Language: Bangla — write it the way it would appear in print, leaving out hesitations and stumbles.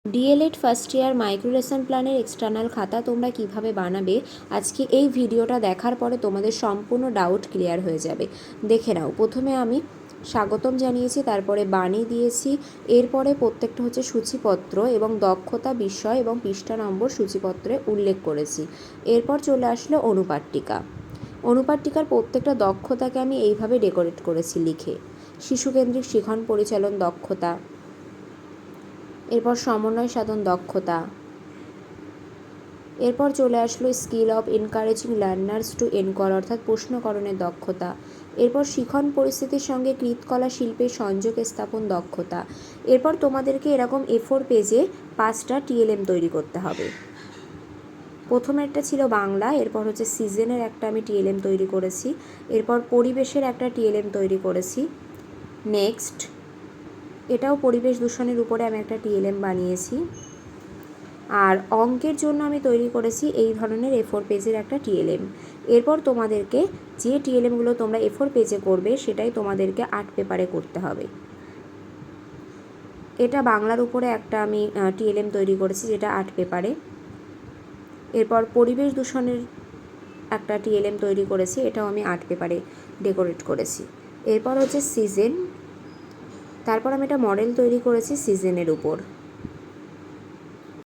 D.El.Ed first year micro lesson প্ল্যানের এক্সটার্নাল খাতা তোমরা কিভাবে বানাবে আজকে এই ভিডিওটা দেখার পরে তোমাদের সম্পূর্ণ ডাউট ক্লিয়ার হয়ে যাবে। দেখে নাও, প্রথমে আমি স্বাগতম জানিয়েছি, তারপরে বাণী দিয়েছি, এরপরে প্রত্যেকটা হচ্ছে সূচিপত্র এবং দক্ষতা বিষয় এবং পৃষ্ঠা নম্বর সূচিপত্রে উল্লেখ করেছি। এরপর চলে আসলো অনুপাট্টিকা। অনুপাট্টিকার প্রত্যেকটা দক্ষতাকে আমি এইভাবে ডেকোরেট করেছি লিখে। শিশুকেন্দ্রিক শিখন পরিচালন দক্ষতা, এরপর সমন্বয় সাধন দক্ষতা, এরপর চলে আসলো skill of encouraging learners to encore অর্থাৎ প্রশ্নকরণের দক্ষতা, এরপর শিখন পরিস্থিতির সঙ্গে কৃতকলা শিল্পের সংযোগ স্থাপন দক্ষতা। এরপর তোমাদেরকে এরকম A4 পেজে 5টা টিএলএম তৈরি করতে হবে। প্রথমেরটা ছিল বাংলা, এরপর হচ্ছে সিজনের একটা আমি টিএলএম তৈরি করেছি, এরপর পরিবেশের একটা টিএলএম তৈরি করেছি, নেক্সট এটাও পরিবেশ দূষণের উপরে আমি একটা টিএলএম বানিয়েছি, আর অঙ্কের জন্য আমি তৈরি করেছি এই ধরনের A4 পেজের একটা টিএলএম। এরপর তোমাদেরকে যে টিএলএমগুলো তোমরা A4 পেজে করবে সেটাই তোমাদেরকে আর্ট পেপারে করতে হবে। এটা বাংলার উপরে একটা আমি টিএলএম তৈরি করেছি যেটা আর্ট পেপারে। এরপর পরিবেশ দূষণের একটা টিএলএম তৈরি করেছি, এটাও আমি আর্ট পেপারে ডেকোরেট করেছি। এরপর হচ্ছে সিজন, তারপর আমি একটা মডেল তৈরি করেছি সিজনের উপর।